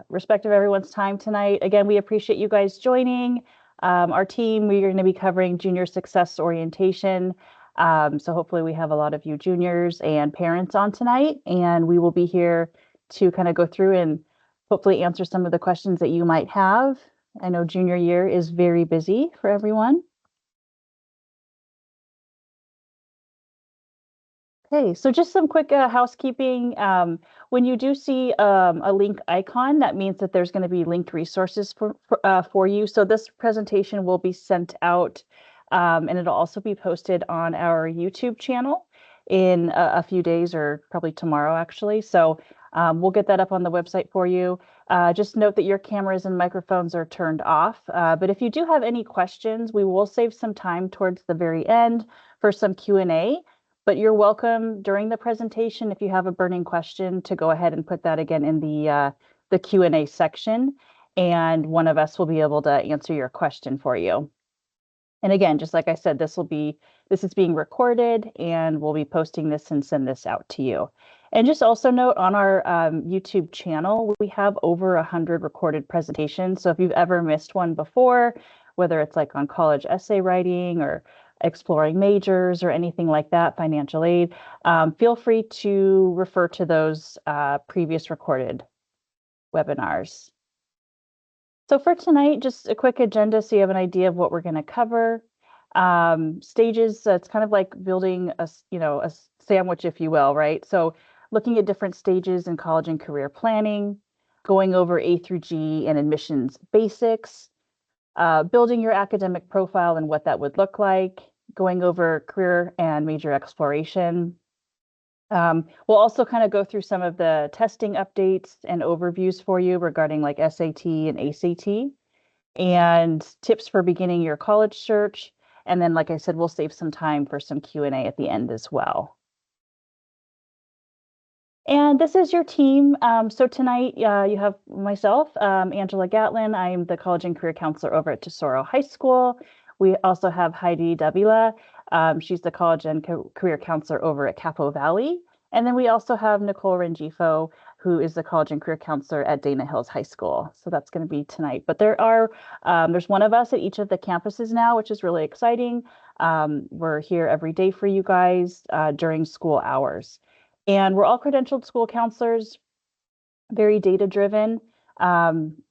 respect of everyone's time tonight. Again, we appreciate you guys joining. Our team, we're going to be covering junior success orientation. So hopefully we have a lot of you juniors and parents on tonight, and we will be here to kind of go through and hopefully answer some of the questions that you might have. I know junior year is very busy for everyone. Okay, so just some quick housekeeping. When you do see a link icon, that means that there's going to be linked resources for you. So this presentation will be sent out, and it'll also be posted on our YouTube channel in a few days, or probably tomorrow, actually. So we'll get that up on the website for you. Just note that your cameras and microphones are turned off. But if you do have any questions, we will save some time towards the very end for some Q&A. But you're welcome during the presentation, if you have a burning question, to go ahead and put that again in the Q&A section, and one of us will be able to answer your question for you. And again, just like I said, this is being recorded, and we'll be posting this and send this out to you. And just also note, on our YouTube channel, we have over 100 recorded presentations. So if you've ever missed one before, whether it's like on college essay writing or exploring majors or anything like that, financial aid, feel free to refer to those previous recorded webinars. So for tonight, just a quick agenda so you have an idea of what we're going to cover. Stages, it's kind of like building a sandwich, if you will, right? So looking at different stages in college and career planning, going over A through G and admissions basics, building your academic profile and what that would look like, going over career and major exploration. We'll also kind of go through some of the testing updates and overviews for you regarding like SAT and ACT, and tips for beginning your college search. And then, like I said, we'll save some time for some Q&A at the end as well. And this is your team. So tonight you have myself, Angela Gatlin. I'm the college and career counselor over at Tesoro High School. We also have Heidi Davila. She's the college and career counselor over at Capo Valley. And then we also have Nicole Rengifo, who is the college and career counselor at Dana Hills High School. So that's going to be tonight. But there's one of us at each of the campuses now, which is really exciting. We're here every day for you guys during school hours. And we're all credentialed school counselors, very data-driven.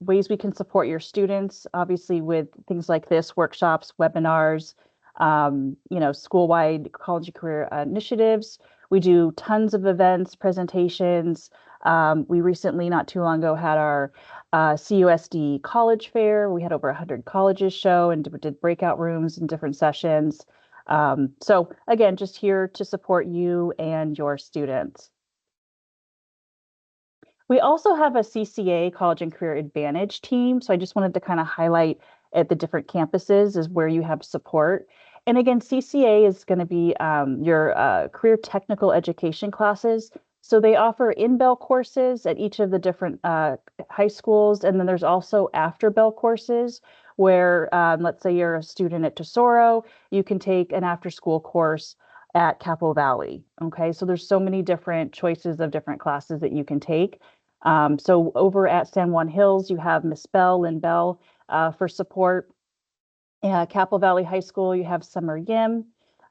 Ways we can support your students, obviously, with things like this, workshops, webinars, school-wide college and career initiatives. We do tons of events, presentations. We recently, not too long ago, had our CUSD college fair. We had over 100 colleges show and did breakout rooms and different sessions. So again, just here to support you and your students. We also have a CCA, College and Career Advantage team. So I just wanted to kind of highlight at the different campuses is where you have support. And again, CCA is going to be your career technical education classes. So they offer in-bell courses at each of the different high schools. And then there's also after-bell courses where, let's say you're a student at Tesoro, you can take an after-school course at Capo Valley. Okay, so there's so many different choices of different classes that you can take. So over at San Juan Hills, you have Miss Bell, Lynn Bell, for support. Capo Valley High School, you have Summer Yim.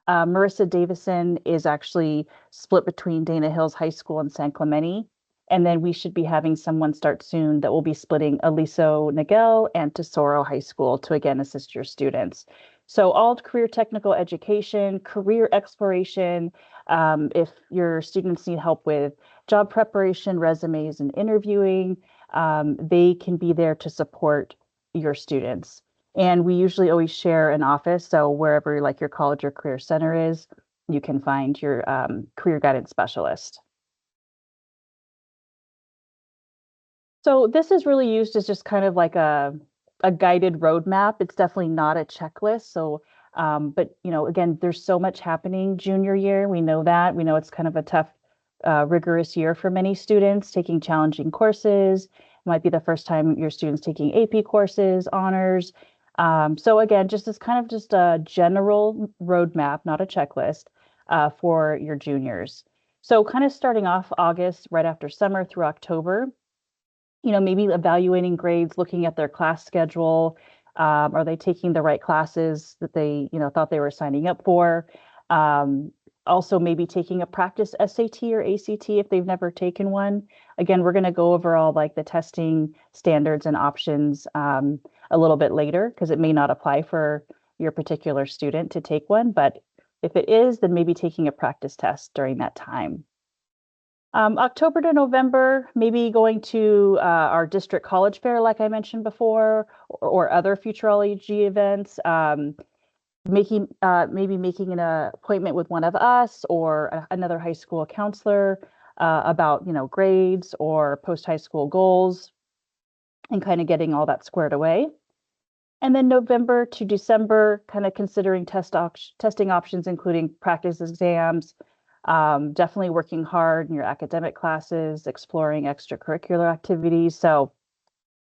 Marissa Davison is actually split between Dana Hills High School and San Clemente. And then we should be having someone start soon that will be splitting Aliso Nagel and Tesoro High School to again assist your students. So all career technical education, career exploration, if your students need help with job preparation, resumes, and interviewing, they can be there to support your students. And we usually always share an office. So wherever like your college or career center is, you can find your career guidance specialist. So this is really used as just kind of like a guided roadmap. It's definitely not a checklist. So, but again, there's so much happening junior year. We know that. We know it's kind of a tough, rigorous year for many students taking challenging courses. It might be the first time your students taking AP courses, honors. So again, just a general roadmap, not a checklist, for your juniors. So kind of starting off August, right after summer through October, maybe evaluating grades, looking at their class schedule. Are they taking the right classes that they, thought they were signing up for? Um, Also, maybe taking a practice SAT or ACT if they've never taken one. Again, we're going to go over all like the testing standards and options a little bit later because it may not apply for your particular student to take one. But if it is, then maybe taking a practice test during that time. October to November, maybe going to our district college fair, like I mentioned before, or other futurology events. Maybe making an appointment with one of us or another high school counselor about grades or post high school goals, and kind of getting all that squared away. And then November to December, kind of considering testing options, including practice exams, definitely working hard in your academic classes, exploring extracurricular activities. So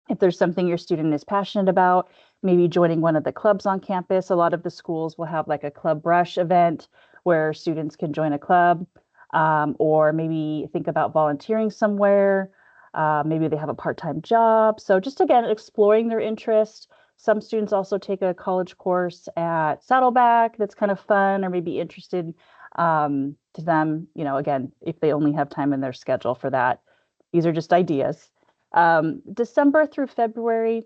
if there's something your student is passionate about, maybe joining one of the clubs on campus. A lot of the schools will have like a club brush event where students can join a club, or maybe think about volunteering somewhere. Maybe they have a part-time job. So just again, exploring their interest. Some students also take a college course at Saddleback that's kind of fun or maybe interested to them, again, if they only have time in their schedule for that. These are just ideas. December through February,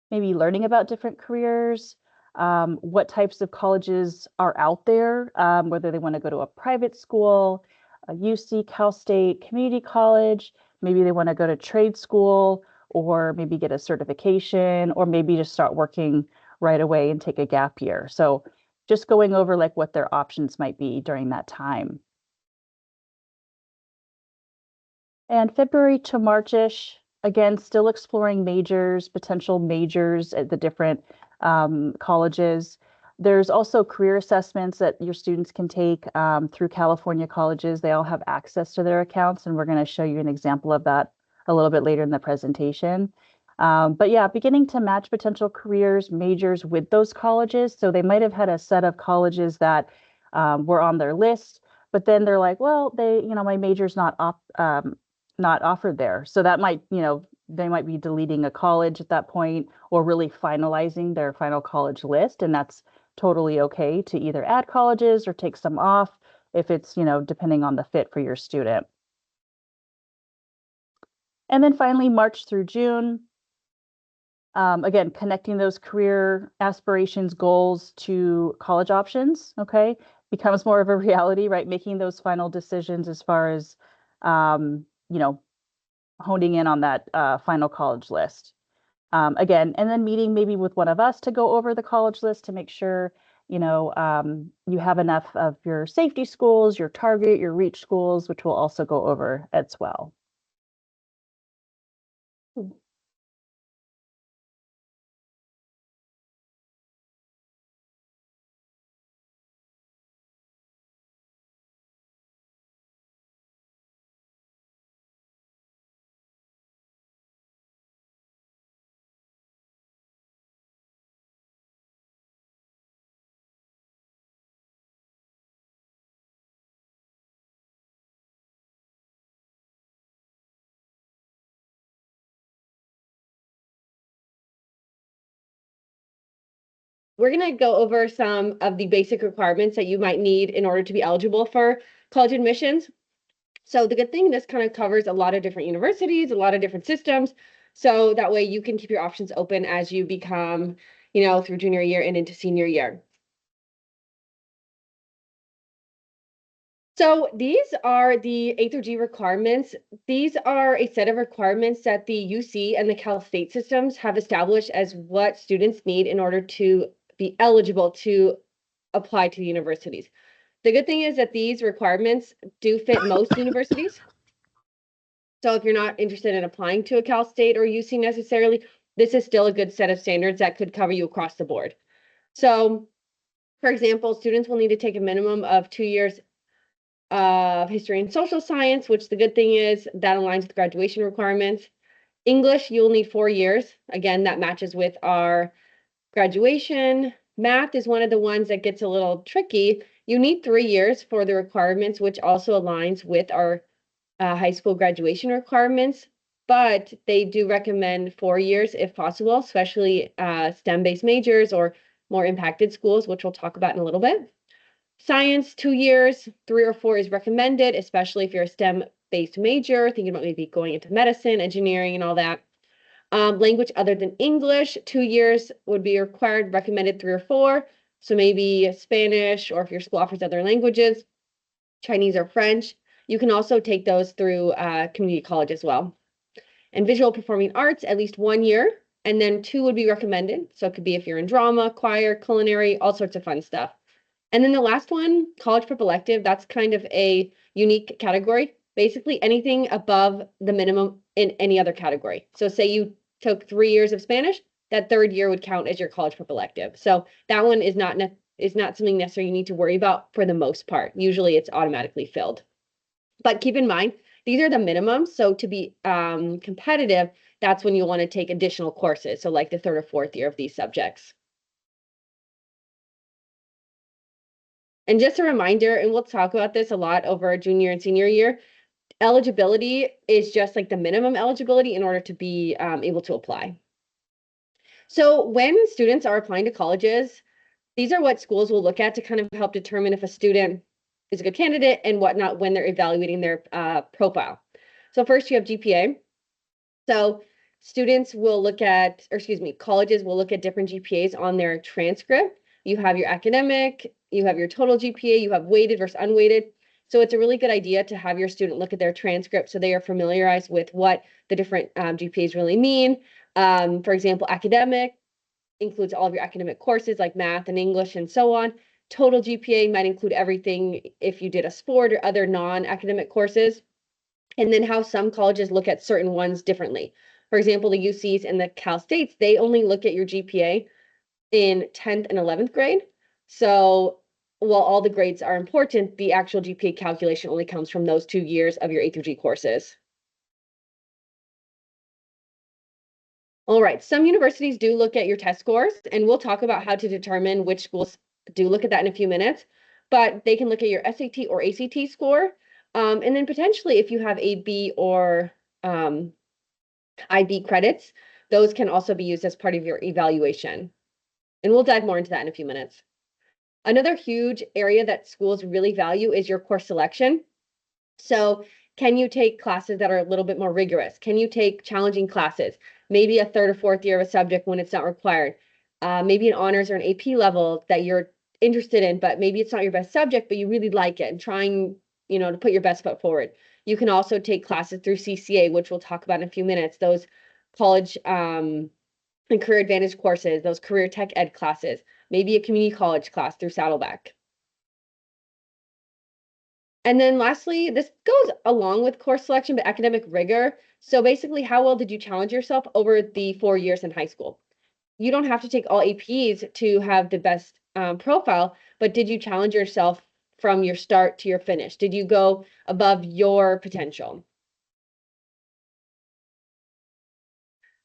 maybe learning about different careers, what types of colleges are out there, whether they want to go to a private school, a UC, Cal State, community college, maybe they want to go to trade school or maybe get a certification or maybe just start working right away and take a gap year. So just going over like what their options might be during that time. And February to Marchish, again, still exploring majors, potential majors at the different colleges. There's also career assessments that your students can take through California colleges. They all have access to their accounts, and we're going to show you an example of that a little bit later in the presentation. But yeah, beginning to match potential careers, majors with those colleges. So they might have had a set of colleges that were on their list, but then they're like, well, my major's not offered there. So that might, they might be deleting a college at that point or really finalizing their final college list. And that's totally okay to either add colleges or take some off if it's, depending on the fit for your student. And then finally, March through June, again, connecting those career aspirations, goals to college options, okay, becomes more of a reality, right? Making those final decisions as far as, honing in on that final college list. Again, and then meeting maybe with one of us to go over the college list to make sure, you have enough of your safety schools, your target, your reach schools, which we'll also go over as well. We're going to go over some of the basic requirements that you might need in order to be eligible for college admissions. So the good thing, this kind of covers a lot of different universities, a lot of different systems. So that way you can keep your options open as you become, through junior year and into senior year. So these are the A through G requirements. These are a set of requirements that the UC and the Cal State systems have established as what students need in order to be eligible to apply to the universities. The good thing is that these requirements do fit most universities. So if you're not interested in applying to a Cal State or UC necessarily, this is still a good set of standards that could cover you across the board. So, for example, students will need to take a minimum of 2 years of history and social science, which the good thing is that aligns with graduation requirements. English, you'll need 4 years. Again, that matches with our graduation. Math is one of the ones that gets a little tricky. You need 3 years for the requirements, which also aligns with our high school graduation requirements. but they do recommend 4 years if possible, especially STEM-based majors or more impacted schools, which we'll talk about in a little bit. Science, 2 years, 3 or 4 is recommended, especially if you're a STEM-based major, thinking about maybe going into medicine, engineering, and all that. Language other than English, 2 years would be required, recommended 3 or 4. So maybe Spanish, or if your school offers other languages, Chinese or French. You can also take those through community college as well. And visual performing arts, at least 1 year, and then 2 would be recommended. So it could be if you're in drama, choir, culinary, all sorts of fun stuff. And then the last one, college prep elective, that's kind of a unique category. Basically anything above the minimum in any other category. So say you took 3 years of Spanish, that third year would count as your college prep elective. So that one is not something necessarily you need to worry about for the most part. Usually it's automatically filled. But keep in mind, these are the minimums. So to be competitive, that's when you want to take additional courses. So like the third or fourth year of these subjects. And just a reminder, and we'll talk about this a lot over junior and senior year, eligibility is just like the minimum eligibility in order to be able to apply. So when students are applying to colleges, these are what schools will look at to kind of help determine if a student is a good candidate and whatnot when they're evaluating their profile. So first you have GPA. So students will look at, or excuse me, colleges will look at different GPAs on their transcript. You have your academic, you have your total GPA, you have weighted versus unweighted. So it's a really good idea to have your student look at their transcript so they are familiarized with what the different GPAs really mean. For example, academic includes all of your academic courses like math and English and so on. Total GPA might include everything if you did a sport or other non-academic courses. And then how some colleges look at certain ones differently. For example, the UCs and the Cal States, they only look at your GPA in 10th and 11th grade. So while all the grades are important, the actual GPA calculation only comes from those 2 years of your A through G courses. All right, some universities do look at your test scores, and we'll talk about how to determine which schools do look at that in a few minutes, but they can look at your SAT or ACT score. And then potentially if you have AB or IB credits, those can also be used as part of your evaluation. And we'll dive more into that in a few minutes. Another huge area that schools really value is your course selection. So can you take classes that are a little bit more rigorous? Can you take challenging classes? Maybe a third or fourth year of a subject when it's not required. Maybe an honors or an AP level that you're interested in, but maybe it's not your best subject, but you really like it and trying, to put your best foot forward. You can also take classes through CCA, which we'll talk about in a few minutes, those college and career advantage courses, those career tech ed classes, maybe a community college class through Saddleback. And then lastly, this goes along with course selection, but academic rigor. So basically, how well did you challenge yourself over the 4 years in high school? You don't have to take all APs to have the best profile, but did you challenge yourself from your start to your finish? Did you go above your potential?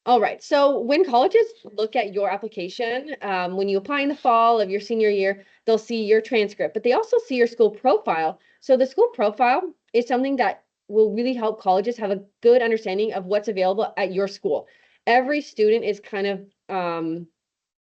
All right, so when colleges look at your application, when you apply in the fall of your senior year, they'll see your transcript, but they also see your school profile. So the school profile is something that will really help colleges have a good understanding of what's available at your school. Every student is kind of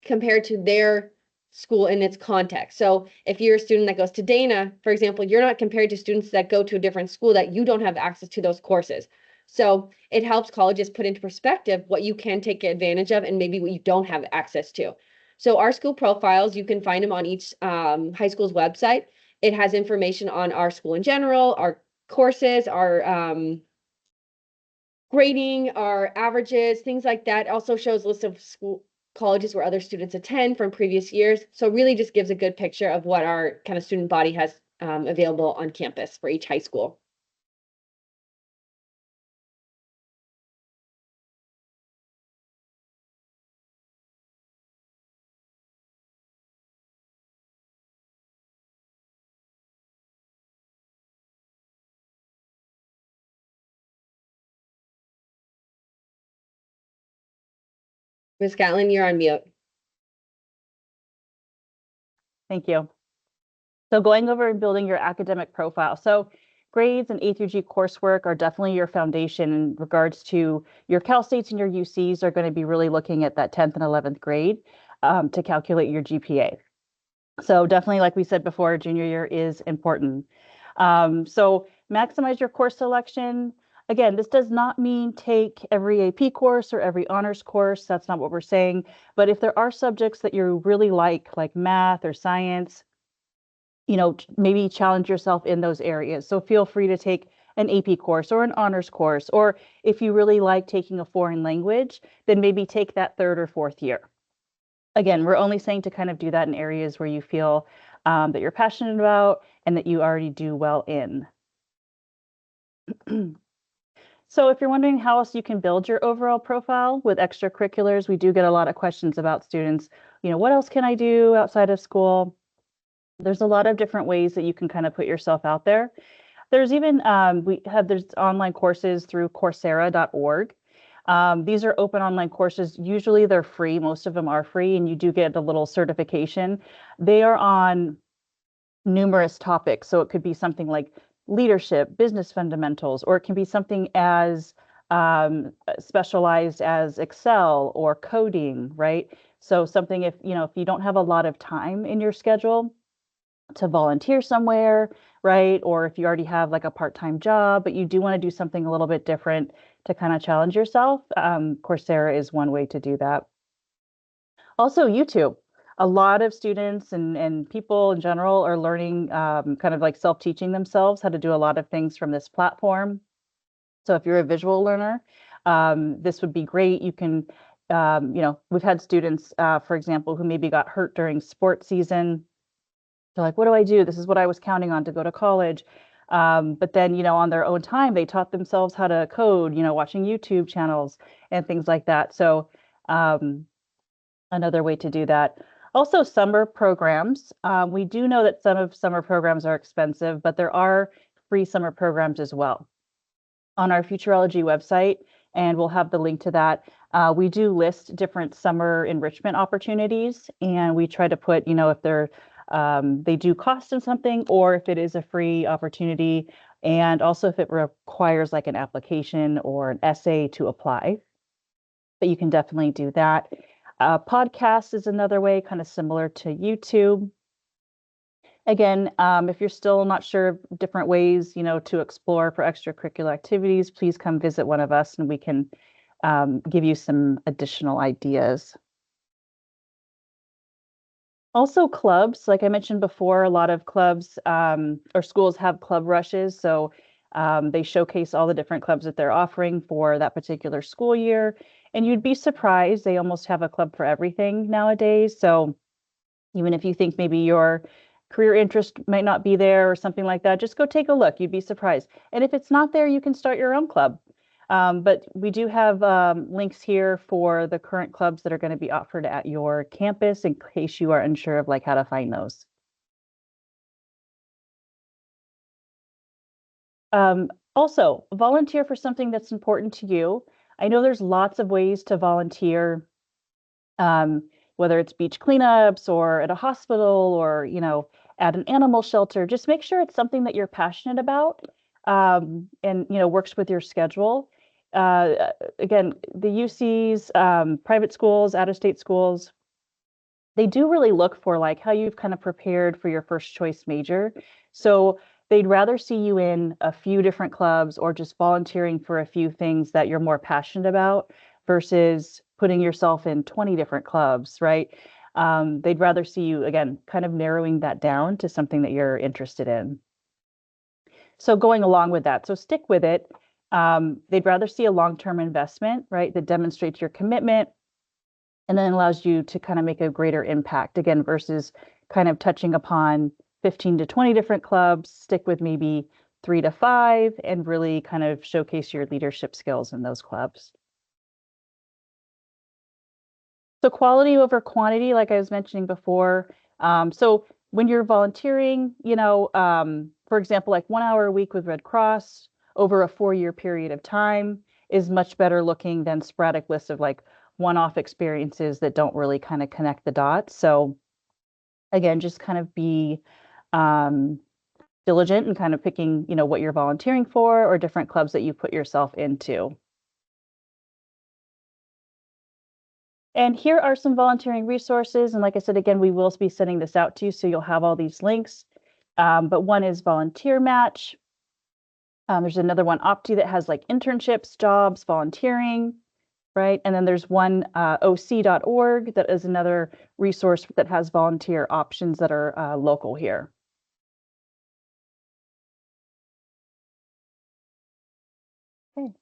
compared to their school in its context. So if you're a student that goes to Dana, for example, you're not compared to students that go to a different school that you don't have access to those courses. So it helps colleges put into perspective what you can take advantage of and maybe what you don't have access to. So our school profiles, you can find them on each high school's website. It has information on our school in general, our courses, our grading, our averages, things like that. It also shows lists of school colleges where other students attend from previous years. So really just gives a good picture of what our kind of student body has available on campus for each high school. Ms. Gatlin, you're on mute. Thank you. So going over and building your academic profile. So grades and A through G coursework are definitely your foundation in regards to your Cal States and your UCs are going to be really looking at that 10th and 11th grade to calculate your GPA. So definitely, like we said before, junior year is important. So maximize your course selection. Again, this does not mean take every AP course or every honors course. That's not what we're saying. But if there are subjects that you really like math or science, maybe challenge yourself in those areas. So feel free to take an AP course or an honors course, or if you really like taking a foreign language, then maybe take that third or fourth year. Again, we're only saying to kind of do that in areas where you feel that you're passionate about and that you already do well in. So if you're wondering how else you can build your overall profile with extracurriculars, we do get a lot of questions about students, what else can I do outside of school? There's a lot of different ways that you can kind of put yourself out there. There's even, there's online courses through Coursera.org. These are open online courses. Usually they're free. Most of them are free, and you do get a little certification. They are on numerous topics. So it could be something like leadership, business fundamentals, or it can be something as specialized as Excel or coding, right? So something if you don't have a lot of time in your schedule to volunteer somewhere, right? Or if you already have like a part-time job, but you do want to do something a little bit different to kind of challenge yourself, Coursera is one way to do that. Also, YouTube. A lot of students and people in general are learning kind of like self-teaching themselves how to do a lot of things from this platform. So if you're a visual learner, this would be great. You can, we've had students, for example, who maybe got hurt during sports season. They're like, what do I do? This is what I was counting on to go to college. But then, on their own time, they taught themselves how to code, watching YouTube channels and things like that. So another way to do that. Also, summer programs. We do know that some of summer programs are expensive, but there are free summer programs as well. On our Futureology website, and we'll have the link to that. We do list different summer enrichment opportunities, and we try to put, if they do cost in something or if it is a free opportunity, and also if it requires like an application or an essay to apply. But you can definitely do that. Podcast is another way, kind of similar to YouTube. Again, if you're still not sure of different ways, to explore for extracurricular activities, please come visit one of us and we can give you some additional ideas. Also clubs, like I mentioned before, a lot of clubs or schools have club rushes. So they showcase all the different clubs that they're offering for that particular school year. And you'd be surprised, they almost have a club for everything nowadays. So even if you think maybe your career interest might not be there or something like that, just go take a look. You'd be surprised. And if it's not there, you can start your own club. But we do have links here for the current clubs that are going to be offered at your campus in case you are unsure of like how to find those. Also, volunteer for something that's important to you. I know there's lots of ways to volunteer, whether it's beach cleanups or at a hospital or, at an animal shelter. Just make sure it's something that you're passionate about and, works with your schedule. Again, the UCs, private schools, out-of-state schools, they do really look for like how you've kind of prepared for your first choice major. So they'd rather see you in a few different clubs or just volunteering for a few things that you're more passionate about versus putting yourself in 20 different clubs, right? They'd rather see you, again, kind of narrowing that down to something that you're interested in. So going along with that, so stick with it. They'd rather see a long-term investment, right, that demonstrates your commitment and then allows you to kind of make a greater impact, again, versus kind of touching upon 15 to 20 different clubs. Stick with maybe 3 to 5 and really kind of showcase your leadership skills in those clubs. So quality over quantity, like I was mentioning before. So when you're volunteering, for example, like 1 hour a week with Red Cross over a 4-year period of time is much better looking than sporadic lists of like one-off experiences that don't really kind of connect the dots. So again, just kind of be diligent and kind of picking, what you're volunteering for or different clubs that you put yourself into. And here are some volunteering resources. And like I said, again, we will be sending this out to you, so you'll have all these links. But one is Volunteer Match. There's another one, Opti, that has like internships, jobs, volunteering, right? And then there's one, oc.org, that is another resource that has volunteer options that are local here. Okay.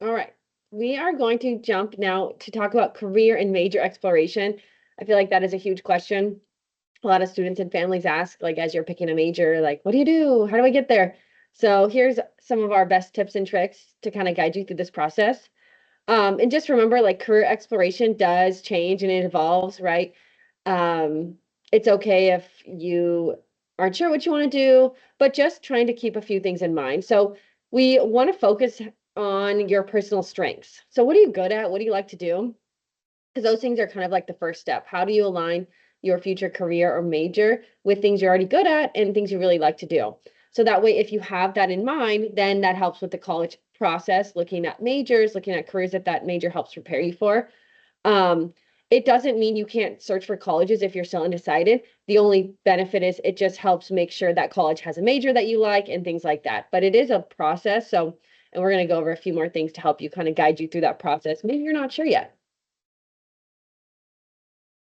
All right. We are going to jump now to talk about career and major exploration. I feel like that is a huge question. A lot of students and families ask, like, as you're picking a major, like, what do you do? How do I get there? So here's some of our best tips and tricks to kind of guide you through this process. And just remember, like, career exploration does change and it evolves, right? Um, it's okay if you aren't sure what you want to do, but just trying to keep a few things in mind. So we want to focus on your personal strengths. So what are you good at? What do you like to do? Because those things are kind of like the first step. How do you align your future career or major with things you're already good at and things you really like to do? So that way, if you have that in mind, then that helps with the college process, looking at majors, looking at careers that major helps prepare you for. Um, it doesn't mean you can't search for colleges if you're still undecided. The only benefit is it just helps make sure that college has a major that you like and things like that. But it is a process. So, and we're going to go over a few more things to help you kind of guide you through that process. Maybe you're not sure yet.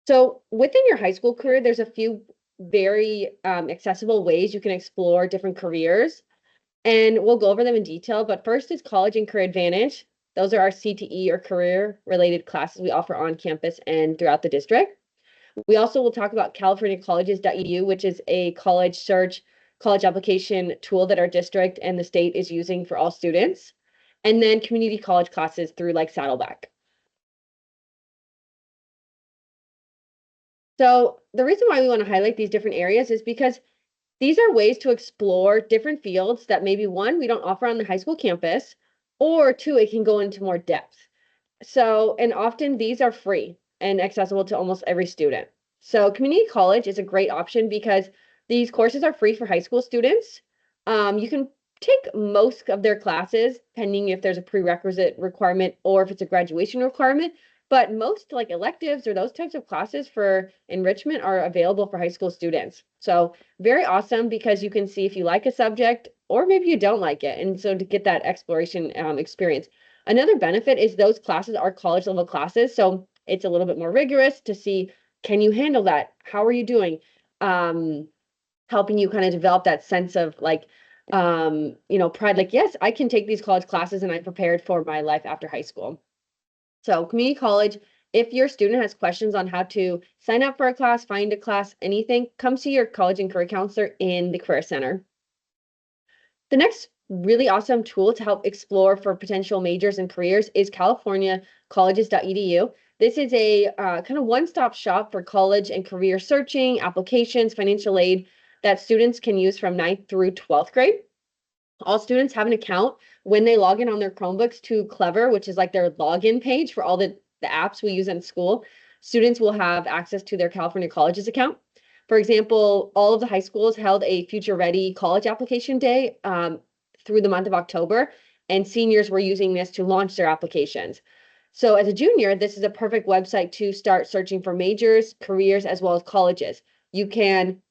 So within your high school career, there's a few very accessible ways you can explore different careers, and we'll go over them in detail. But first is College and Career Advantage. Those are our CTE or career related classes we offer on campus and throughout the district. We also will talk about californiacolleges.edu, which is a college search, college application tool that our district and the state is using for all students. And then community college classes through like Saddleback. So the reason why we want to highlight these different areas is because these are ways to explore different fields that maybe one, we don't offer on the high school campus, or two, it can go into more depth. So, and often these are free and accessible to almost every student. So community college is a great option because these courses are free for high school students. You can take most of their classes, depending if there's a prerequisite requirement or if it's a graduation requirement. But most like electives or those types of classes for enrichment are available for high school students. So very awesome because you can see if you like a subject or maybe you don't like it. And so to get that exploration experience. Another benefit is those classes are college level classes. So it's a little bit more rigorous to see, can you handle that? How are you doing? Helping you kind of develop that sense of like, pride, like, yes, I can take these college classes and I'm prepared for my life after high school. So community college, if your student has questions on how to sign up for a class, find a class, anything, come see your college and career counselor in the Career Center. The next really awesome tool to help explore for potential majors and careers is californiacolleges.edu. This is a kind of one-stop shop for college and career searching, applications, financial aid that students can use from 9th through 12th grade. All students have an account when they log in on their Chromebooks to Clever, which is like their login page for all the apps we use in school. Students will have access to their California Colleges account. For example, all of the high schools held a Future Ready College Application Day through the month of October, and seniors were using this to launch their applications. So as a junior, this is a perfect website to start searching for majors, careers, as well as colleges. You can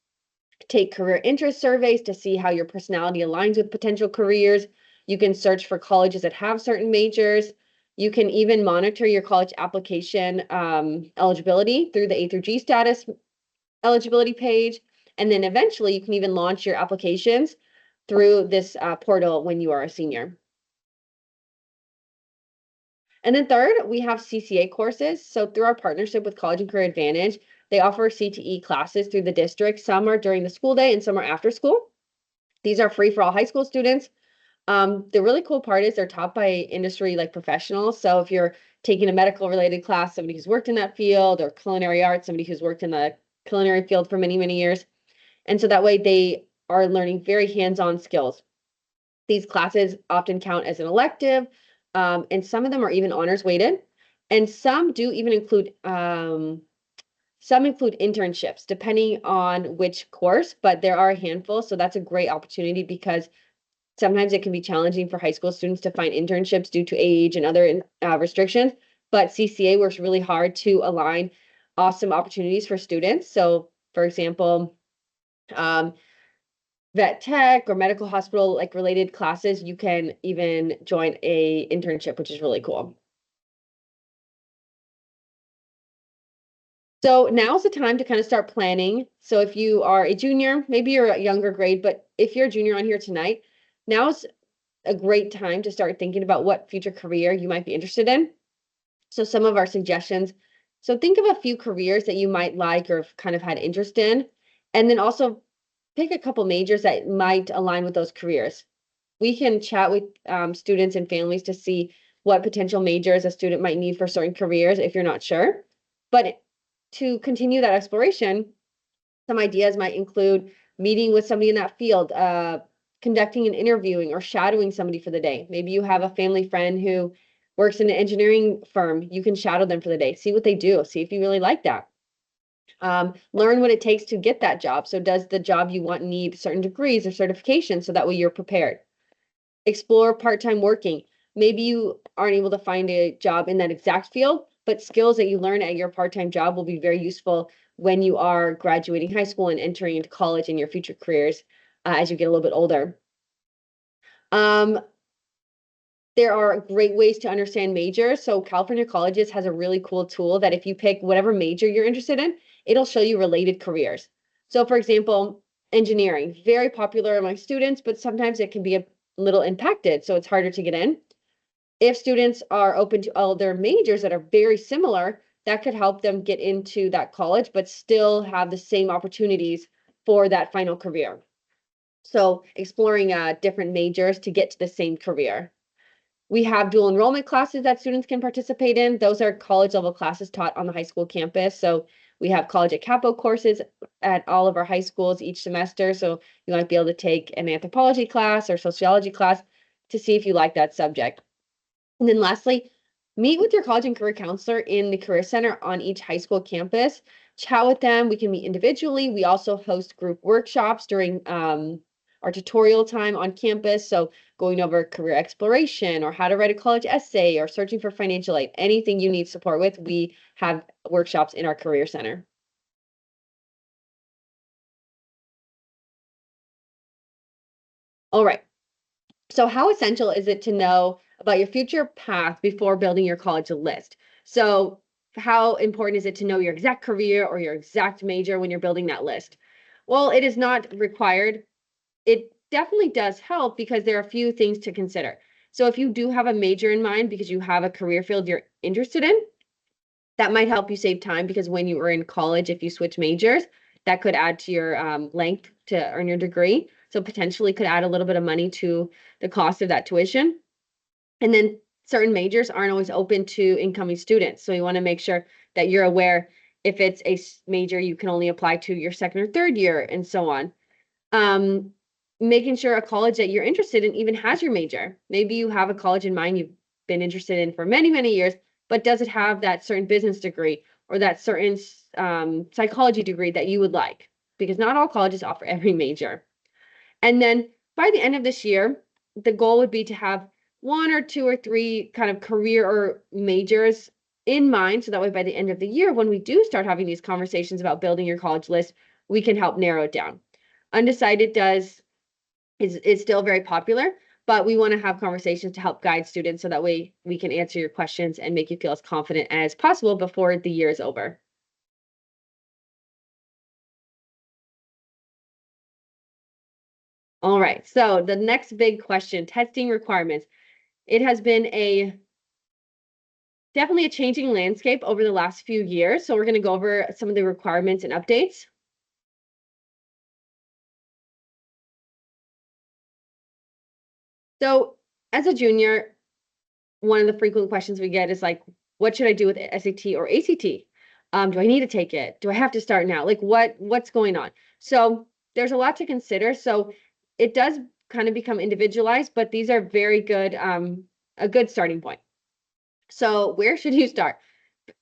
take career interest surveys to see how your personality aligns with potential careers. You can search for colleges that have certain majors. You can even monitor your college application eligibility through the A through G status eligibility page. And then eventually you can even launch your applications through this portal when you are a senior. And then third, we have CCA courses. So through our partnership with College and Career Advantage, they offer CTE classes through the district. Some are during the school day and some are after school. These are free for all high school students. The really cool part is they're taught by industry like professionals. So if you're taking a medical related class, somebody who's worked in that field, or culinary arts, somebody who's worked in the culinary field for many, many years. And so that way they are learning very hands-on skills. These classes often count as an elective, and some of them are even honors weighted. And some do even include Some include internships, depending on which course, but there are a handful. So that's a great opportunity because sometimes it can be challenging for high school students to find internships due to age and other restrictions. But CCA works really hard to align awesome opportunities for students. So, for example, vet tech or medical hospital like related classes, you can even join a internship, which is really cool. So now's the time to kind of start planning. So if you are a junior, maybe you're a younger grade, but if you're a junior on here tonight, now's a great time to start thinking about what future career you might be interested in. So some of our suggestions. So think of a few careers that you might like or kind of had interest in, and then also pick a couple majors that might align with those careers. We can chat with students and families to see what potential majors a student might need for certain careers if you're not sure. But to continue that exploration, some ideas might include meeting with somebody in that field, conducting an interviewing or shadowing somebody for the day. Maybe you have a family friend who works in an engineering firm. You can shadow them for the day, see what they do, see if you really like that. Learn what it takes to get that job. So does the job you want need certain degrees or certifications so that way you're prepared? Explore part-time working. Maybe you aren't able to find a job in that exact field, but skills that you learn at your part-time job will be very useful when you are graduating high school and entering into college in your future careers as you get a little bit older. There are great ways to understand majors. So California Colleges has a really cool tool that if you pick whatever major you're interested in, it'll show you related careers. So for example, engineering, very popular among students, but sometimes it can be a little impacted, so it's harder to get in. If students are open to other majors that are very similar, that could help them get into that college, but still have the same opportunities for that final career. So exploring different majors to get to the same career. We have dual enrollment classes that students can participate in. Those are college level classes taught on the high school campus. So we have college at Capo courses at all of our high schools each semester. So you might be able to take an anthropology class or sociology class to see if you like that subject. And then lastly, meet with your college and career counselor in the Career Center on each high school campus. Chat with them. We can meet individually. We also host group workshops during our tutorial time on campus. So going over career exploration or how to write a college essay or searching for financial aid, anything you need support with, we have workshops in our Career Center. All right. So how essential is it to know about your future path before building your college list? So how important is it to know your exact career or your exact major when you're building that list? Well, it is not required. It definitely does help because there are a few things to consider. So if you do have a major in mind because you have a career field you're interested in, that might help you save time because when you were in college, if you switch majors, that could add to your length to earn your degree. So potentially could add a little bit of money to the cost of that tuition. And then certain majors aren't always open to incoming students. So you want to make sure that you're aware if it's a major you can only apply to your second or third year and so on. Making sure a college that you're interested in even has your major. Maybe you have a college in mind you've been interested in for many, many years, but does it have that certain business degree or that certain psychology degree that you would like? Because not all colleges offer every major. And then by the end of this year, the goal would be to have one or two or three kind of career or majors in mind. So that way, by the end of the year, when we do start having these conversations about building your college list, we can help narrow it down. Undecided is still very popular, but we want to have conversations to help guide students so that way we can answer your questions and make you feel as confident as possible before the year is over. All right, so the next big question, testing requirements. It has been definitely a changing landscape over the last few years. So we're going to go over some of the requirements and updates. So as a junior, one of the frequent questions we get is like, what should I do with SAT or ACT? Do I need to take it? Do I have to start now? Like what's going on? So there's a lot to consider. So it does kind of become individualized, but these are very good, a good starting point. So where should you start?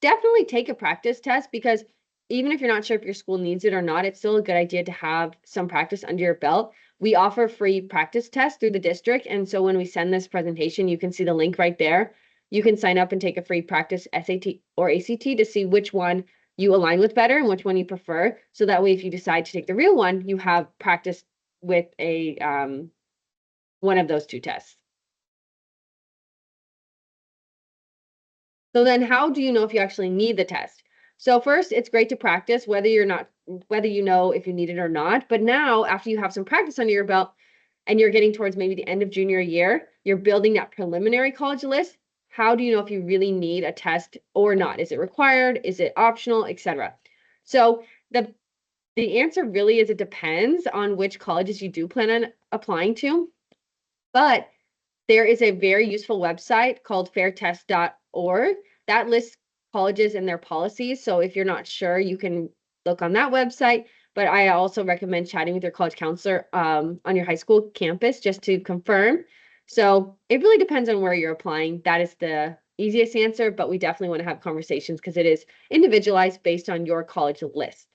Definitely take a practice test because even if you're not sure if your school needs it or not, it's still a good idea to have some practice under your belt. We offer free practice tests through the district. And so when we send this presentation, you can see the link right there. You can sign up and take a free practice SAT or ACT to see which one you align with better and which one you prefer. So that way, if you decide to take the real one, you have practice with a one of those two tests. So then how do you know if you actually need the test? So first, it's great to practice whether you know if you need it or not. But now, after you have some practice under your belt and you're getting towards maybe the end of junior year, you're building that preliminary college list. How do you know if you really need a test or not? Is it required? Is it optional, etc.? So the answer really is it depends on which colleges you do plan on applying to. But there is a very useful website called fairtest.org that lists colleges and their policies. So if you're not sure, you can look on that website. But I also recommend chatting with your college counselor on your high school campus just to confirm. So it really depends on where you're applying. That is the easiest answer, but we definitely want to have conversations because it is individualized based on your college list.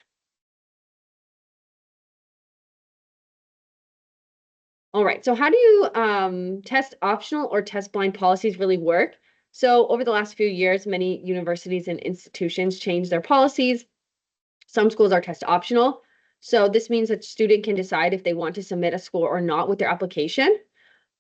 All right, so how do you test optional or test blind policies really work? So over the last few years, many universities and institutions changed their policies. Some schools are test optional. So this means that student can decide if they want to submit a score or not with their application.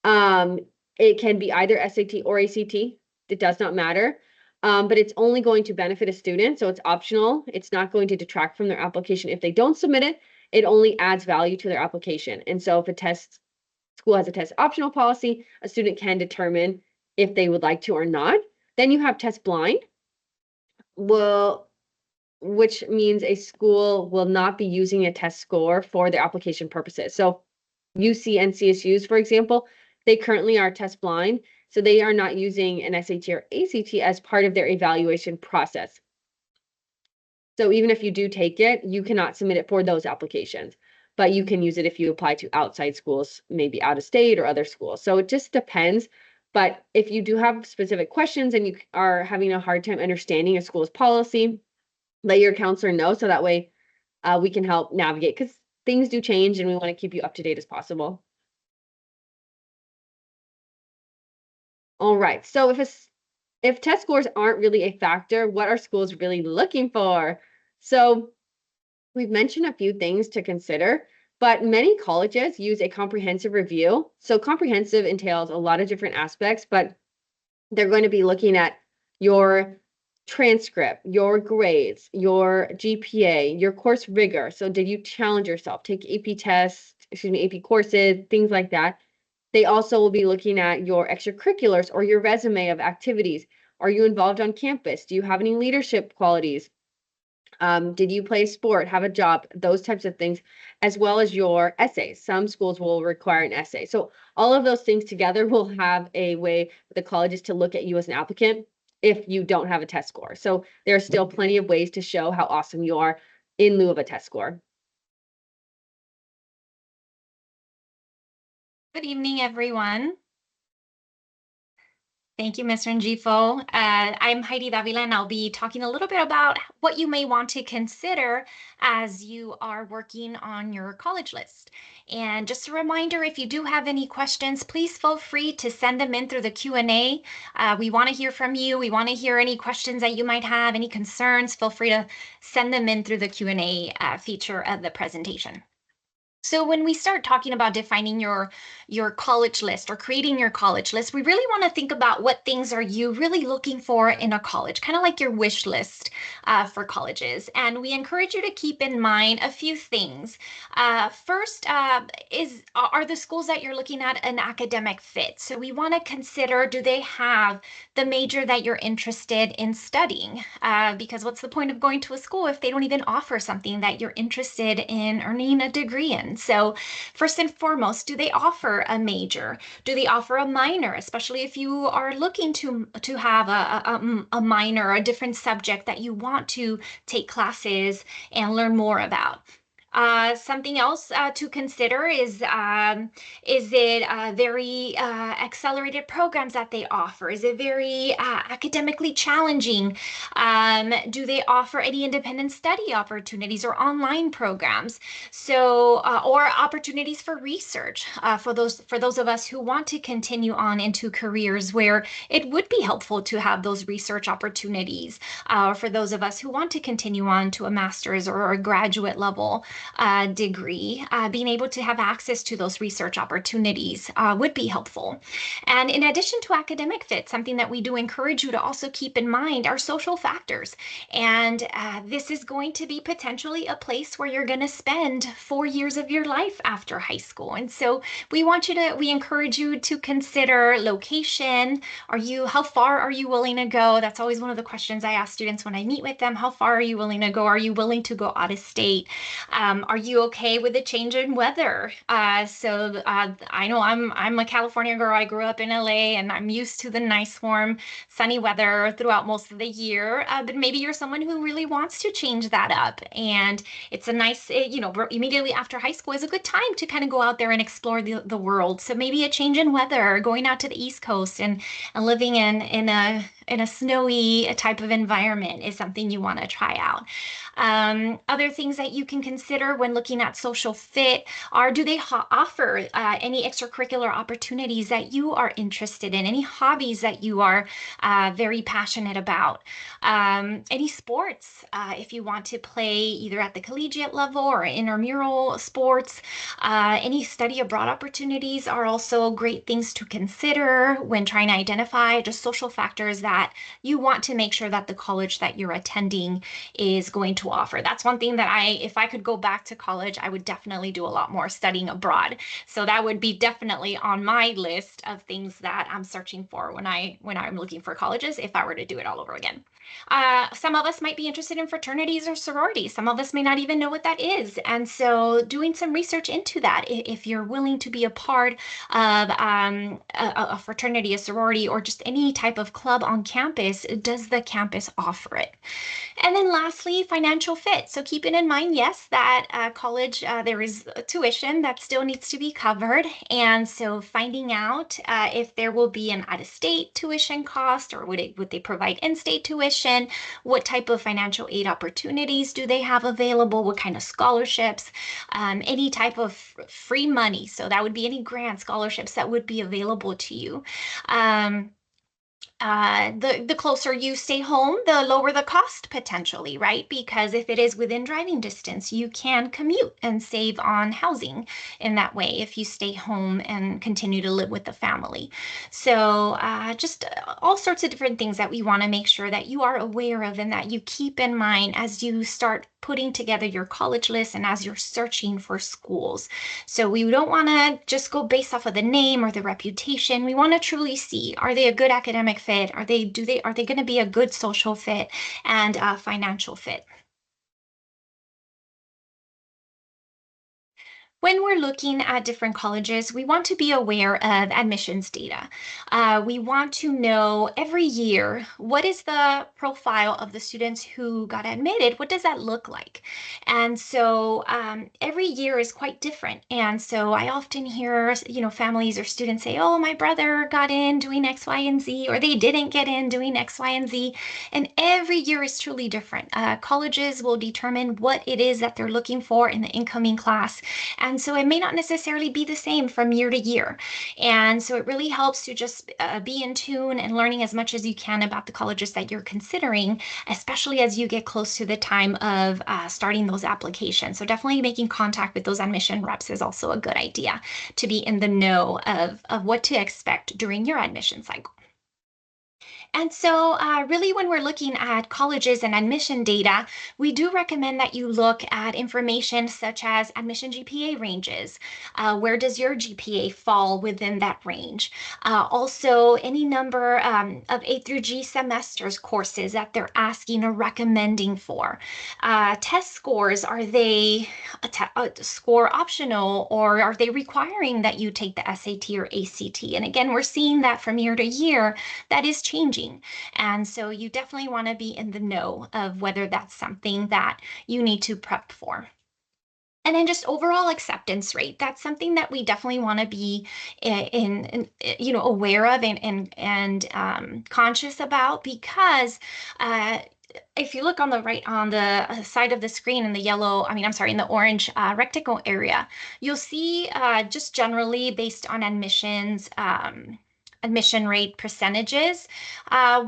It can be either SAT or ACT. It does not matter. But it's only going to benefit a student. So it's optional. It's not going to detract from their application if they don't submit it. It only adds value to their application. And so if a school has a test optional policy, a student can determine if they would like to or not. Then you have test blind, which means a school will not be using a test score for their application purposes. So UC and CSUs, for example, they currently are test blind, so they are not using an SAT or ACT as part of their evaluation process. So even if you do take it, you cannot submit it for those applications, but you can use it if you apply to outside schools, maybe out of state or other schools. So it just depends. But if you do have specific questions and you are having a hard time understanding a school's policy, let your counselor know so that way we can help navigate because things do change and we want to keep you up to date as possible. All right, so if test scores aren't really a factor, what are schools really looking for? So we've mentioned a few things to consider, but many colleges use a comprehensive review. So comprehensive entails a lot of different aspects, but they're going to be looking at your transcript, your grades, your GPA, your course rigor. So did you challenge yourself, take AP tests, AP courses, things like that. They also will be looking at your extracurriculars or your resume of activities. Are you involved on campus? Do you have any leadership qualities? Did you play sport, have a job, those types of things, as well as your essays. Some schools will require an essay. So all of those things together will have a way for the colleges to look at you as an applicant if you don't have a test score. So there are still plenty of ways to show how awesome you are in lieu of a test score. Good evening, everyone. Thank you, Ms. Rengifo. I'm Heidi Davila, and I'll be talking a little bit about what you may want to consider as you are working on your college list. And just a reminder, if you do have any questions, please feel free to send them in through the Q&A. We want to hear from you. We want to hear any questions that you might have, any concerns. Feel free to send them in through the Q&A feature of the presentation. So when we start talking about defining your college list or creating your college list, we really want to think about what things are you really looking for in a college, kind of like your wish list for colleges. And we encourage you to keep in mind a few things. First, are the schools that you're looking at an academic fit? So we want to consider, do they have the major that you're interested in studying? Because what's the point of going to a school if they don't even offer something that you're interested in earning a degree in? So first and foremost, do they offer a major? Do they offer a minor, especially if you are looking to have a minor, a different subject that you want to take classes and learn more about? Something else to consider is it very accelerated programs that they offer? Is it very academically challenging? Do they offer any independent study opportunities or online programs? So, or opportunities for research for those of us who want to continue on into careers where it would be helpful to have those research opportunities. For those of us who want to continue on to a master's or a graduate level degree, being able to have access to those research opportunities would be helpful. And in addition to academic fit, something that we do encourage you to also keep in mind are social factors. And this is going to be potentially a place where you're going to spend 4 years of your life after high school. And so we encourage you to consider location. How far are you willing to go? That's always one of the questions I ask students when I meet with them. How far are you willing to go? Are you willing to go out of state? Are you okay with the change in weather? I know I'm a California girl. I grew up in LA and I'm used to the nice, warm, sunny weather throughout most of the year. But maybe you're someone who really wants to change that up. And it's a nice, immediately after high school is a good time to kind of go out there and explore the world. So maybe a change in weather, going out to the East Coast and living in a snowy type of environment is something you want to try out. Other things that you can consider when looking at social fit are, do they offer any extracurricular opportunities that you are interested in, any hobbies that you are very passionate about, any sports if you want to play either at the collegiate level or intramural sports. Any study abroad opportunities are also great things to consider when trying to identify just social factors that you want to make sure that the college that you're attending is going to offer. That's one thing that if I could go back to college, I would definitely do a lot more studying abroad. So that would be definitely on my list of things that I'm searching for when I'm looking for colleges if I were to do it all over again. Some of us might be interested in fraternities or sororities. Some of us may not even know what that is. And so doing some research into that, if you're willing to be a part of a fraternity, a sorority, or just any type of club on campus, does the campus offer it? And then lastly, financial fit. So keeping in mind, yes, that college, there is tuition that still needs to be covered. And so finding out if there will be an out-of-state tuition cost, or would they provide in-state tuition? What type of financial aid opportunities do they have available? What kind of scholarships? Any type of free money. So that would be any grant scholarships that would be available to you. The closer you stay home, the lower the cost potentially, right? Because if it is within driving distance, you can commute and save on housing in that way if you stay home and continue to live with the family. So just all sorts of different things that we want to make sure that you are aware of and that you keep in mind as you start putting together your college list and as you're searching for schools. So we don't want to just go based off of the name or the reputation. We want to truly see, are they a good academic fit? Are they going to be a good social fit and financial fit? When we're looking at different colleges, we want to be aware of admissions data. We want to know every year, what is the profile of the students who got admitted? What does that look like? And so every year is quite different. And so I often hear, families or students say, oh, my brother got in doing X, Y, and Z, or they didn't get in doing X, Y, and Z. And every year is truly different. Colleges will determine what it is that they're looking for in the incoming class. And so it may not necessarily be the same from year to year. And so it really helps to just be in tune and learning as much as you can about the colleges that you're considering, especially as you get close to the time of starting those applications. So definitely making contact with those admission reps is also a good idea to be in the know of what to expect during your admission cycle. And so really when we're looking at colleges and admission data, we do recommend that you look at information such as admission GPA ranges. Where does your GPA fall within that range? Also, any number of A through G semesters courses that they're asking or recommending for. Test scores, are they score optional, or are they requiring that you take the SAT or ACT? And again, we're seeing that from year to year, that is changing. And so you definitely want to be in the know of whether that's something that you need to prep for. And then just overall acceptance rate. That's something that we definitely want to be aware of and conscious about, because if you look on the right, on the side of the screen in the yellow, I'm sorry, in the orange rectangle area, you'll see just generally based on admission rate percentages,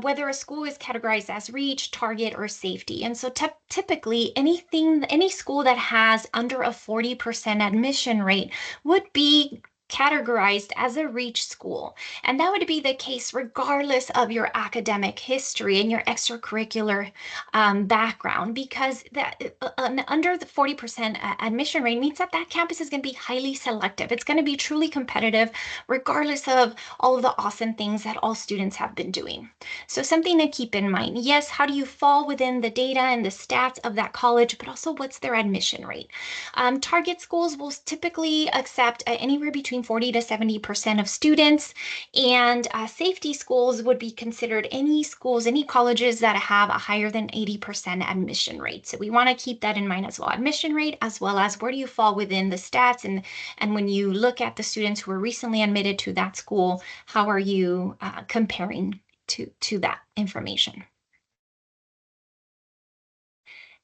whether a school is categorized as reach, target, or safety. And so typically any school that has under a 40% admission rate would be categorized as a reach school. And that would be the case regardless of your academic history and your extracurricular background, because under the 40% admission rate means that campus is going to be highly selective. It's going to be truly competitive regardless of all of the awesome things that all students have been doing. So something to keep in mind. Yes, how do you fall within the data and the stats of that college, but also what's their admission rate? Target schools will typically accept anywhere between 40 to 70% of students, and safety schools would be considered any colleges that have a higher than 80% admission rate. So we want to keep that in mind as well. Admission rate, as well as where do you fall within the stats, and when you look at the students who were recently admitted to that school, how are you comparing to that information?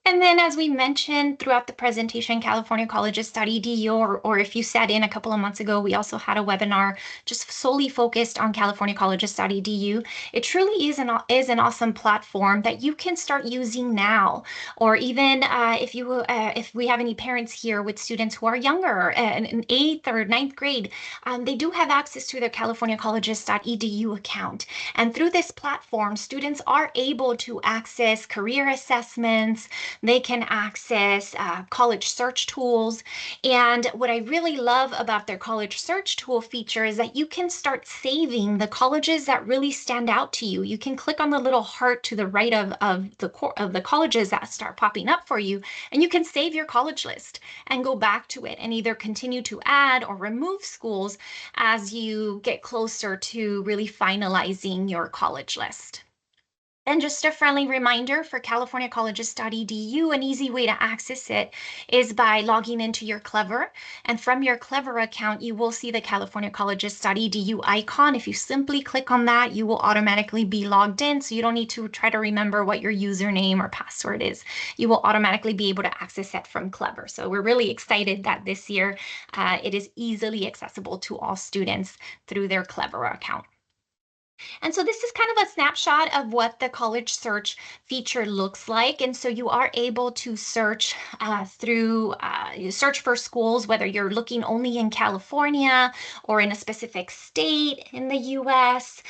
And then, as we mentioned throughout the presentation, CaliforniaColleges.edu, or if you sat in a couple of months ago, we also had a webinar just solely focused on CaliforniaColleges.edu. It truly is an awesome platform that you can start using now, or even if we have any parents here with students who are younger, in 8th or 9th grade, they do have access to their CaliforniaColleges.edu account. And through this platform, students are able to access career assessments. They can access college search tools. And what I really love about their college search tool feature is that you can start saving the colleges that really stand out to you. You can click on the little heart to the right of the colleges that start popping up for you, and you can save your college list and go back to it and either continue to add or remove schools as you get closer to really finalizing your college list. And just a friendly reminder for CaliforniaColleges.edu, an easy way to access it is by logging into your Clever. And from your Clever account, you will see the CaliforniaColleges.edu icon. If you simply click on that, you will automatically be logged in. So you don't need to try to remember what your username or password is. You will automatically be able to access it from Clever. So we're really excited that this year it is easily accessible to all students through their Clever account. And so this is kind of a snapshot of what the college search feature looks like. And so you are able to search you search for schools, whether you're looking only in California or in a specific state in the US.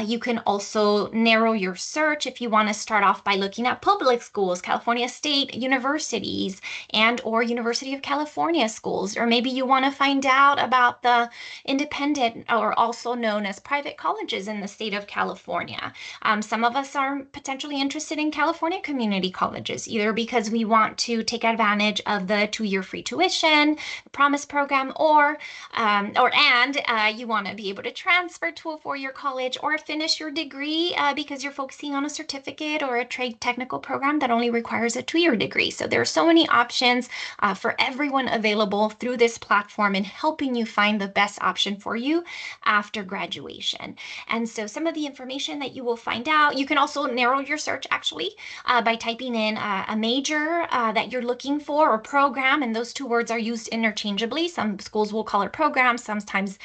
You can also narrow your search if you want to start off by looking at public schools, California state universities, and or University of California schools. Or maybe you want to find out about the independent, or also known as private colleges in the state of California. Some of us are potentially interested in California community colleges, either because we want to take advantage of the 2-year free tuition, Promise program, or you want to be able to transfer to a 4-year college or finish your degree because you're focusing on a certificate or a trade technical program that only requires a 2-year degree. So there are so many options for everyone available through this platform in helping you find the best option for you after graduation. And so some of the information that you will find out, you can also narrow your search actually by typing in a major that you're looking for, or program, and those two words are used interchangeably. Some schools will call it program, sometimes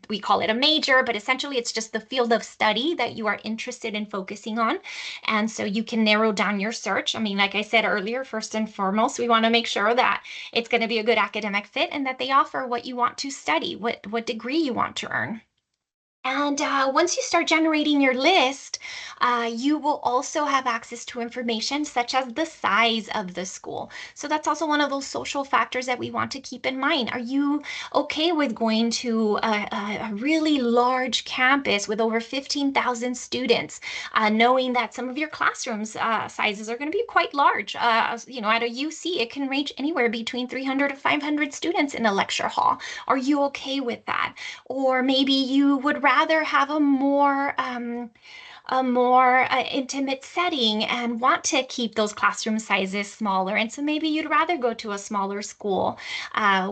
we call it a major, but essentially it's just the field of study that you are interested in focusing on. And so you can narrow down your search. I mean, like I said earlier, first and foremost, we want to make sure that it's going to be a good academic fit and that they offer what you want to study, what degree you want to earn. And once you start generating your list, you will also have access to information such as the size of the school. So that's also one of those social factors that we want to keep in mind. Are you okay with going to a really large campus with over 15,000 students, knowing that some of your classrooms sizes are going to be quite large? At a UC, it can range anywhere between 300 to 500 students in a lecture hall. Are you okay with that? Or maybe you would rather have a more a more intimate setting and want to keep those classroom sizes smaller. And so maybe you'd rather go to a smaller school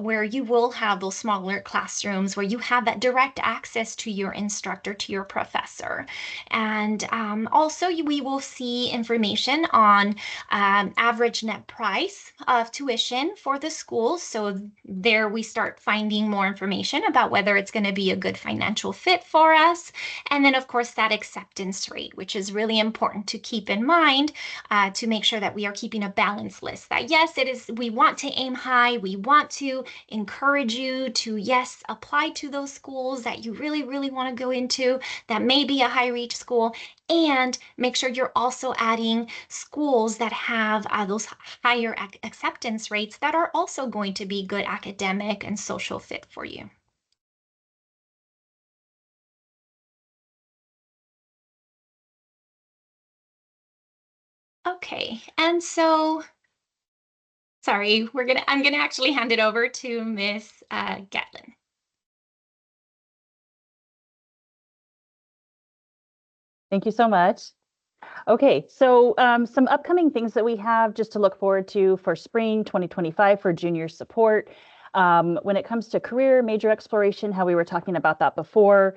where you will have those smaller classrooms, where you have that direct access to your instructor, to your professor. And also, we will see information on average net price of tuition for the school. So there we start finding more information about whether it's going to be a good financial fit for us. And then, of course, that acceptance rate, which is really important to keep in mind to make sure that we are keeping a balanced list. That yes, it is, we want to aim high. We want to encourage you to, yes, apply to those schools that you really, really want to go into, that may be a high reach school, and make sure you're also adding schools that have those higher acceptance rates that are also going to be good academic and social fit for you. Okay, and so, sorry, I'm gonna actually hand it over to Miss Gatlin. Thank you so much. Okay, so some upcoming things that we have just to look forward to for spring 2025 for junior support. When it comes to career major exploration, how we were talking about that before,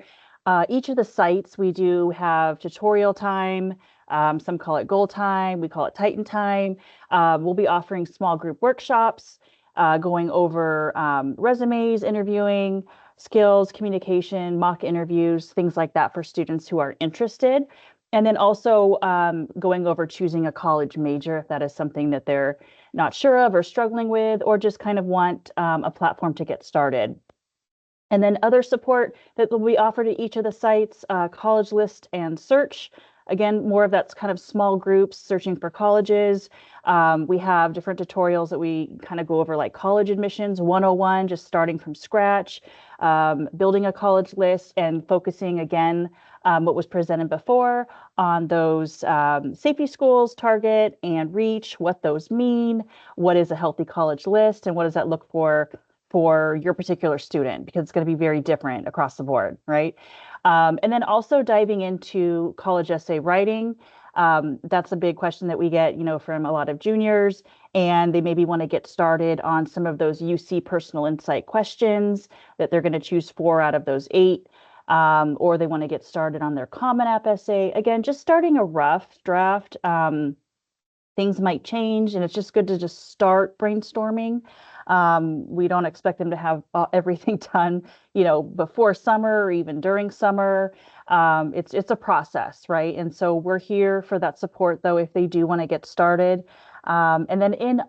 each of the sites we do have tutorial time. Some call it goal time, we call it Titan time. We'll be offering small group workshops, going over resumes, interviewing, skills, communication, mock interviews, things like that for students who are interested. And then also going over choosing a college major if that is something that they're not sure of or struggling with, or just kind of want a platform to get started. And then other support that will be offered at each of the sites, college list and search. Again, more of that's kind of small groups searching for colleges. We have different tutorials that we kind of go over, like college admissions 101, just starting from scratch, building a college list and focusing again what was presented before on those safety schools, target and reach, what those mean, what is a healthy college list, and what does that look for your particular student, because it's going to be very different across the board, right? And then also diving into college essay writing. That's a big question that we get, from a lot of juniors, and they maybe want to get started on some of those UC personal insight questions that they're going to choose 4 out of those 8. Or they want to get started on their Common App essay. Again, just starting a rough draft. Things might change, and it's just good to just start brainstorming. We don't expect them to have everything done, before summer or even during summer. It's a process, right? And so we're here for that support, though, if they do want to get started. And then in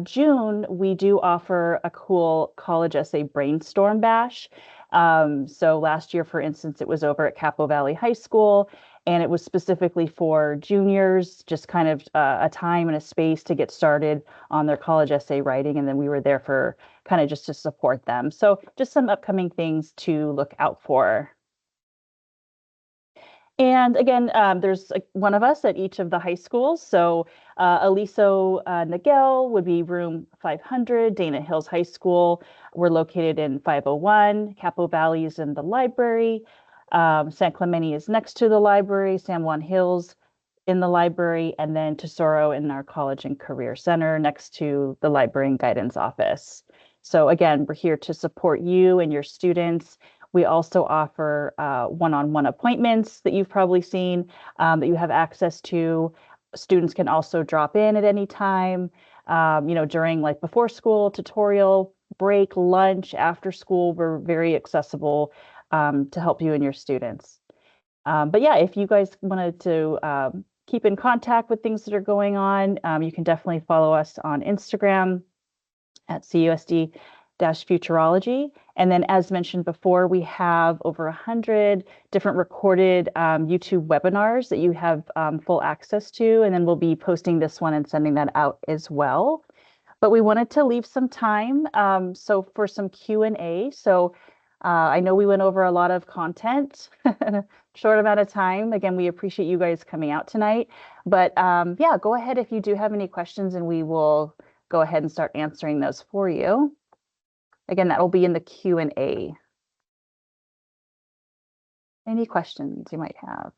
June, we do offer a cool college essay brainstorm bash. So last year, for instance, it was over at Capo Valley High School, and it was specifically for juniors, just kind of a time and a space to get started on their college essay writing. And then we were there for kind of just to support them. So just some upcoming things to look out for. And again, there's one of us at each of the high schools. So Aliso Nagel would be room 500, Dana Hills High School. We're located in 501, Capo Valley is in the library. San Clemente is next to the library, San Juan Hills in the library, and then Tesoro in our College and Career Center next to the Library and Guidance Office. So again, we're here to support you and your students. We also offer one-on-one appointments that you've probably seen, that you have access to. Students can also drop in at any time, during like before school, tutorial, break, lunch, after school. We're very accessible to help you and your students. But yeah, if you guys wanted to keep in contact with things that are going on, you can definitely follow us on Instagram at CUSD-Futureology. And then, as mentioned before, we have over 100 different recorded YouTube webinars that you have full access to. And then we'll be posting this one and sending that out as well. But we wanted to leave some time so for some Q&A. So I know we went over a lot of content in a short amount of time. Again, we appreciate you guys coming out tonight. But yeah, go ahead if you do have any questions, and we will go ahead and start answering those for you. Again, that will be in the Q&A. Any questions you might have?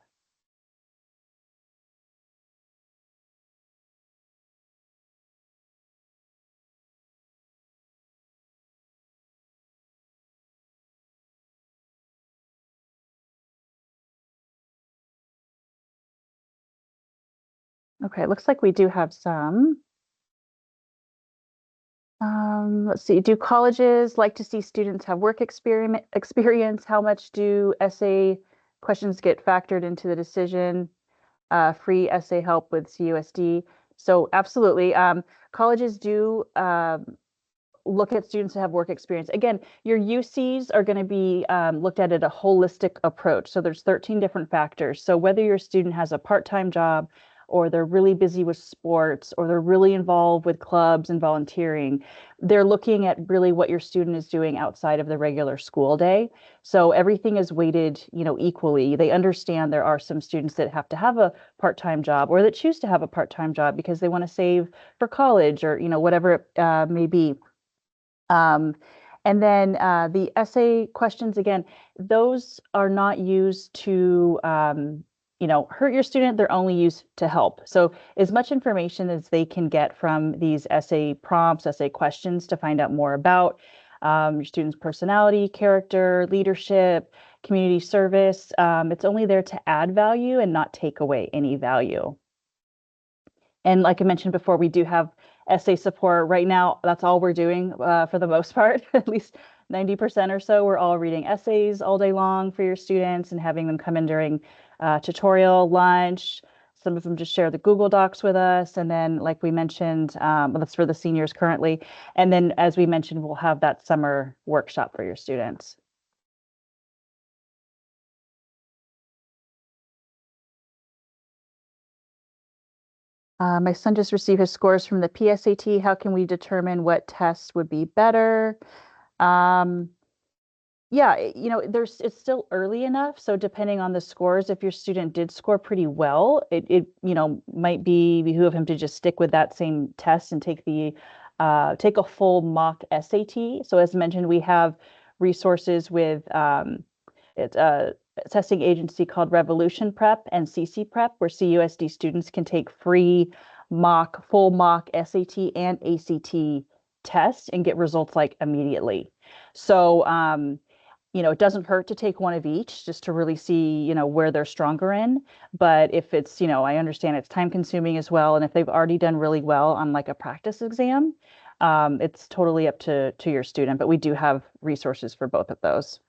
Okay, looks like we do have some. Let's see. Do colleges like to see students have work experience? How much do essay questions get factored into the decision? Free essay help with CUSD. So absolutely. Colleges do look at students that have work experience. Again, your UCs are going to be looked at a holistic approach. So there's 13 different factors. So whether your student has a part-time job or they're really busy with sports or they're really involved with clubs and volunteering, they're looking at really what your student is doing outside of the regular school day. So everything is weighted, equally. They understand there are some students that have to have a part-time job or that choose to have a part-time job because they want to save for college or, whatever it may be. Um, and then the essay questions, again, those are not used to, hurt your student. They're only used to help. So as much information as they can get from these essay prompts, essay questions to find out more about your student's personality, character, leadership, community service. It's only there to add value and not take away any value. And like I mentioned before, we do have essay support right now. That's all we're doing for the most part, at least 90% or so. We're all reading essays all day long for your students and having them come in during tutorial, lunch. Some of them just share the Google Docs with us. And then, like we mentioned, that's for the seniors currently. And then, as we mentioned, we'll have that summer workshop for your students. My son just received his scores from the PSAT. How can we determine what test would be better? Um, yeah, it's still early enough. So depending on the scores, if your student did score pretty well, it might behoove him to just stick with that same test and take a full mock SAT. So as mentioned, we have resources with it's a testing agency called Revolution Prep and CC Prep, where CUSD students can take free full mock SAT and ACT tests and get results like immediately. So, it doesn't hurt to take one of each just to really see, where they're stronger in. But if it's, I understand it's time consuming as well. And if they've already done really well on like a practice exam, it's totally up to your student. But we do have resources for both of those.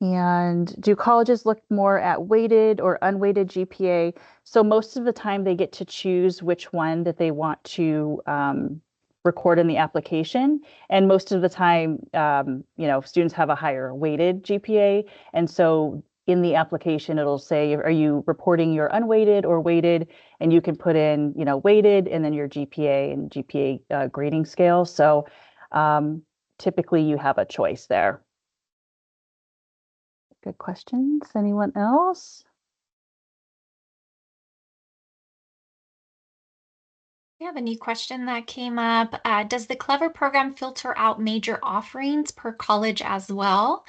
And do colleges look more at weighted or unweighted GPA? So most of the time they get to choose which one that they want to record in the application. And most of the time, students have a higher weighted GPA. And so in the application, it'll say, are you reporting your unweighted or weighted? And you can put in, weighted and then your GPA and GPA grading scale. So typically you have a choice there. Good questions. Anyone else? We have a new question that came up. Does the Clever program filter out major offerings per college as well?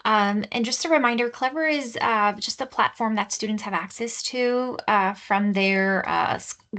And just a reminder, Clever is just a platform that students have access to from their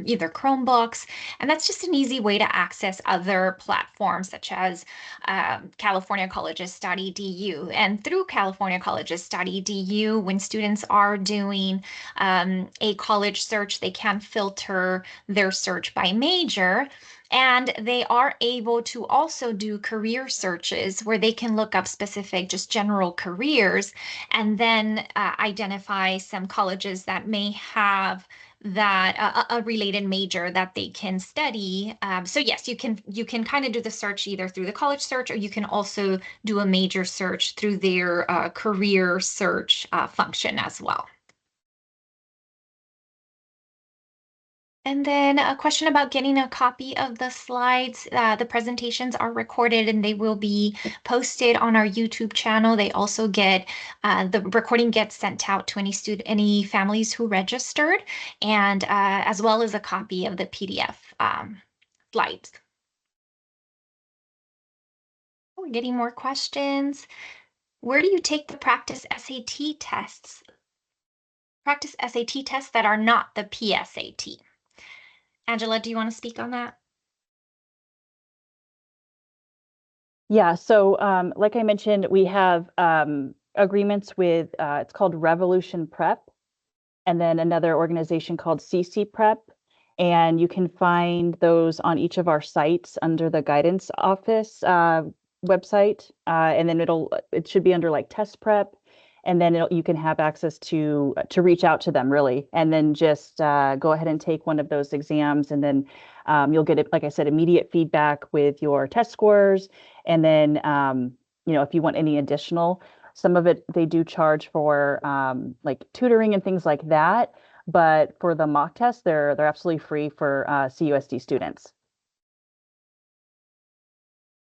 either Chromebooks. And that's just an easy way to access other platforms such as californiacolleges.edu. And through californiacolleges.edu, when students are doing a college search, they can filter their search by major. And they are able to also do career searches where they can look up specific, just general careers, and then identify some colleges that may have that a related major that they can study. So yes, you can kind of do the search either through the college search, or you can also do a major search through their career search function as well. And then a question about getting a copy of the slides. The presentations are recorded and they will be posted on our YouTube channel. They also the recording gets sent out to any families who registered, and as well as a copy of the PDF slides. We're getting more questions. Where do you take the practice SAT tests? Practice SAT tests that are not the PSAT. Angela, do you want to speak on that? Yeah, so like I mentioned, we have agreements with, it's called Revolution Prep. and then another organization called CC Prep. And you can find those on each of our sites under the guidance office website. And then it should be under like test prep. And then you can have access to reach out to them really. And then just go ahead and take one of those exams. And then you'll get it, like I said, immediate feedback with your test scores. And then, if you want any additional, some of it they do charge for like tutoring and things like that. But for the mock test, they're absolutely free for CUSD students.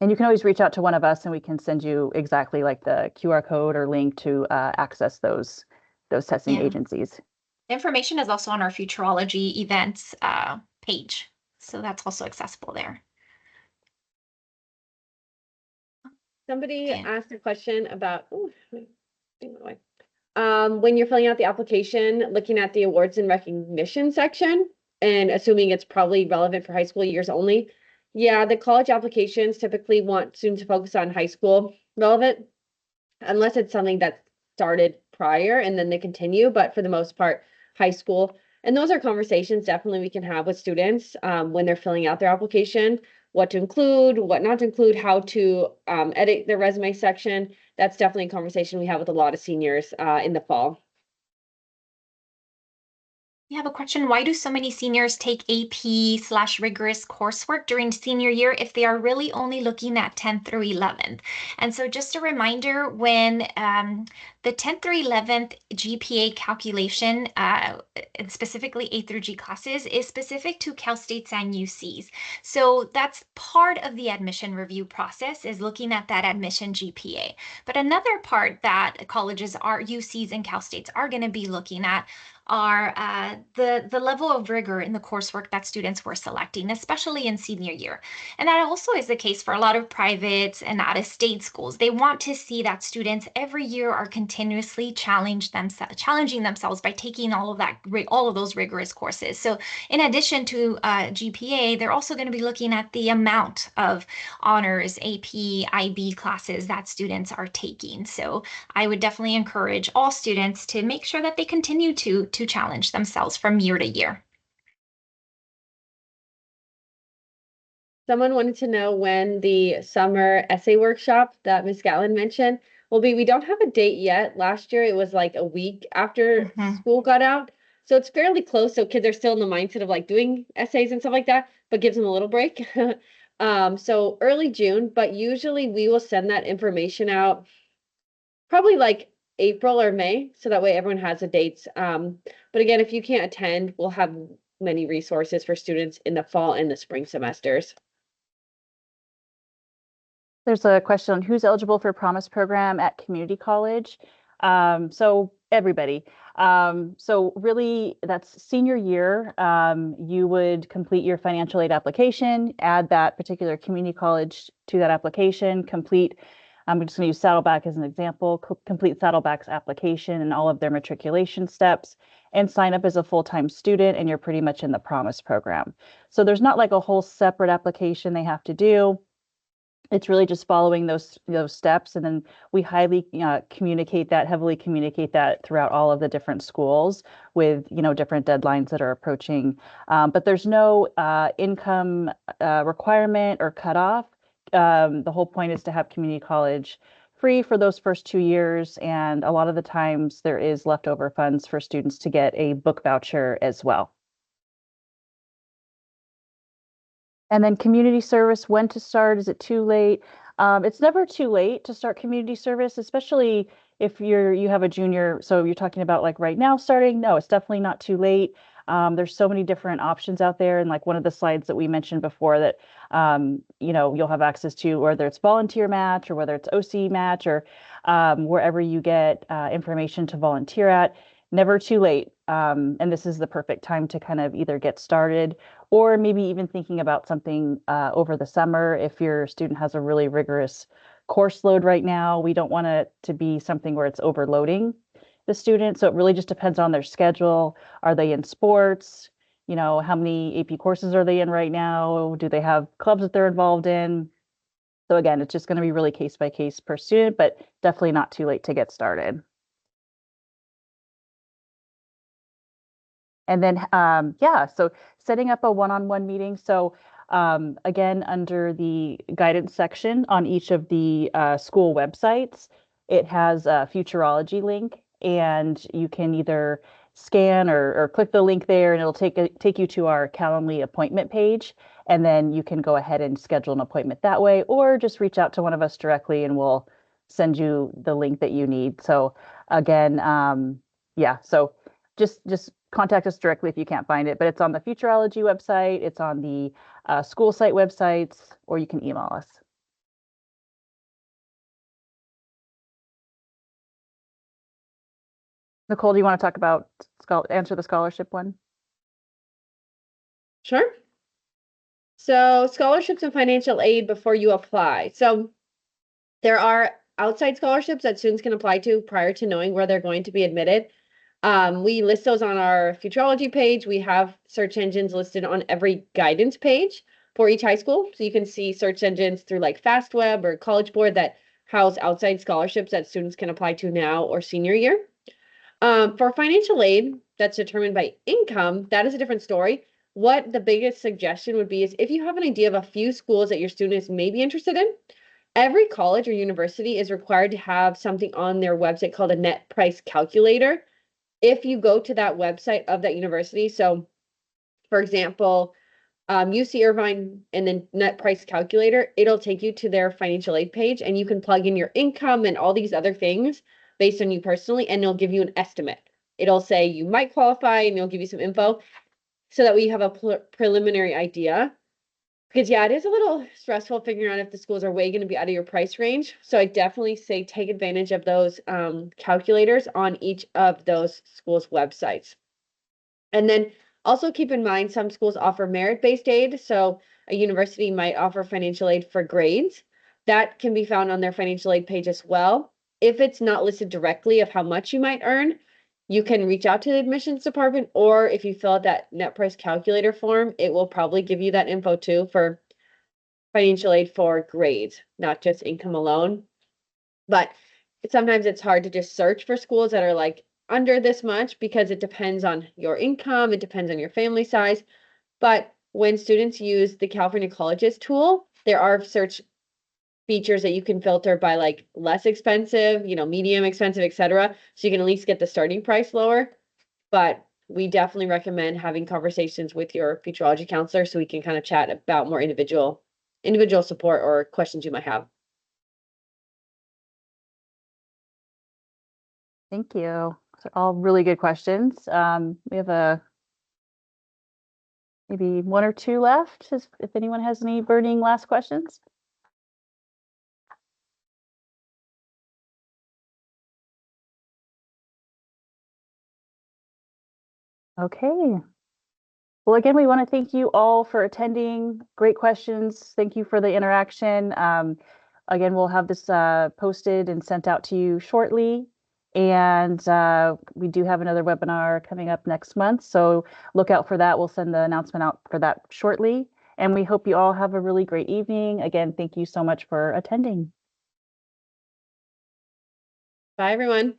And you can always reach out to one of us and we can send you exactly like the QR code or link to access those testing agencies. Information is also on our Futurology events page. So that's also accessible there. Somebody asked a question about, when you're filling out the application, looking at the awards and recognition section and assuming it's probably relevant for high school years only. Yeah, the college applications typically want students to focus on high school relevant, unless it's something that started prior and then they continue, but for the most part, high school. And those are conversations definitely we can have with students when they're filling out their application, what to include, what not to include, how to edit their resume section. That's definitely a conversation we have with a lot of seniors in the fall. We have a question. Why do so many seniors take AP/rigorous coursework during senior year if they are really only looking at 10th through 11th? And so just a reminder, when the 10th through 11th GPA calculation, and specifically A through G classes, is specific to Cal States and UCs. So that's part of the admission review process, is looking at that admission GPA. But another part that colleges are, UCs and Cal States are going to be looking at are the level of rigor in the coursework that students were selecting, especially in senior year. And that also is the case for a lot of private and out-of-state schools. They want to see that students every year are continuously challenging themselves by taking all of those rigorous courses. So in addition to GPA, they're also going to be looking at the amount of honors, AP, IB classes that students are taking. So I would definitely encourage all students to make sure that they continue to challenge themselves from year to year. Someone wanted to know when the summer essay workshop that Ms. Gatlin mentioned will be. We don't have a date yet. Last year it was like a week after school got out. So it's fairly close. So kids are still in the mindset of like doing essays and stuff like that, but gives them a little break. So early June, but usually we will send that information out probably like April or May, so that way everyone has the dates. But again, if you can't attend, we'll have many resources for students in the fall and the spring semesters. There's a question on who's eligible for Promise program at community college. So everybody. So really that's senior year. You would complete your financial aid application, add that particular community college to that application, complete, I'm just going to use Saddleback as an example, complete Saddleback's application and all of their matriculation steps and sign up as a full-time student, and you're pretty much in the Promise program. So there's not like a whole separate application they have to do. It's really just following those steps, and then we heavily communicate that throughout all of the different schools with different deadlines that are approaching. But there's no income requirement or cutoff. The whole point is to have community college free for those first 2 years, and a lot of the times there is leftover funds for students to get a book voucher as well. And then community service, when to start? Is it too late? It's never too late to start community service, especially if you have a junior. So you're talking about like right now starting? No, it's definitely not too late. There's so many different options out there. And like one of the slides that we mentioned before that, you'll have access to, whether it's volunteer match or whether it's OC match or wherever you get information to volunteer at. Never too late. And this is the perfect time to kind of either get started or maybe even thinking about something over the summer. If your student has a really rigorous course load right now, we don't want it to be something where it's overloading the student. So it really just depends on their schedule. Are they in sports? How many AP courses are they in right now? Do they have clubs that they're involved in? So again, it's just going to be really case by case per student, but definitely not too late to get started. And then, yeah, so setting up a one-on-one meeting. So again, under the guidance section on each of the school websites, it has a Futureology link, and you can either scan or click the link there, and it'll take you to our Calendly appointment page. And then you can go ahead and schedule an appointment that way, or just reach out to one of us directly and we'll send you the link that you need. So again, yeah, so just contact us directly if you can't find it, but it's on the Futureology website, it's on the school site websites, or you can email us. Nicole, do you want to talk about answer the scholarship one? Sure. So scholarships and financial aid before you apply. So there are outside scholarships that students can apply to prior to knowing where they're going to be admitted. We list those on our Futurology page. We have search engines listed on every guidance page for each high school. So you can see search engines through like FastWeb or College Board that house outside scholarships that students can apply to now or senior year. For financial aid that's determined by income, that is a different story. What the biggest suggestion would be is if you have an idea of a few schools that your students may be interested in, every college or university is required to have something on their website called a net price calculator. If you go to that website of that university, so for example, UC Irvine and then net price calculator, it'll take you to their financial aid page and you can plug in your income and all these other things based on you personally, and it'll give you an estimate. It'll say you might qualify and it'll give you some info so that we have a preliminary idea. Because yeah, it is a little stressful figuring out if the schools are way going to be out of your price range. So I definitely say take advantage of those calculators on each of those schools' websites. And then also keep in mind, some schools offer merit-based aid. So a university might offer financial aid for grades. That can be found on their financial aid page as well. If it's not listed directly of how much you might earn, you can reach out to the admissions department, or if you fill out that net price calculator form, it will probably give you that info too for financial aid for grades, not just income alone. But sometimes it's hard to just search for schools that are like under this much because it depends on your income, it depends on your family size. But when students use the California Colleges tool, there are search features that you can filter by like less expensive, medium expensive, etc. So you can at least get the starting price lower. But we definitely recommend having conversations with your futurology counselor so we can kind of chat about more individual support or questions you might have. Thank you. So all really good questions. We have maybe one or two left, if anyone has any burning last questions. Okay. Well, again, we want to thank you all for attending. Great questions. Thank you for the interaction. Again, we'll have this posted and sent out to you shortly. And we do have another webinar coming up next month, so look out for that. We'll send the announcement out for that shortly. And we hope you all have a really great evening. Again, thank you so much for attending. Bye, everyone.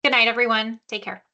Good night, everyone. Take care.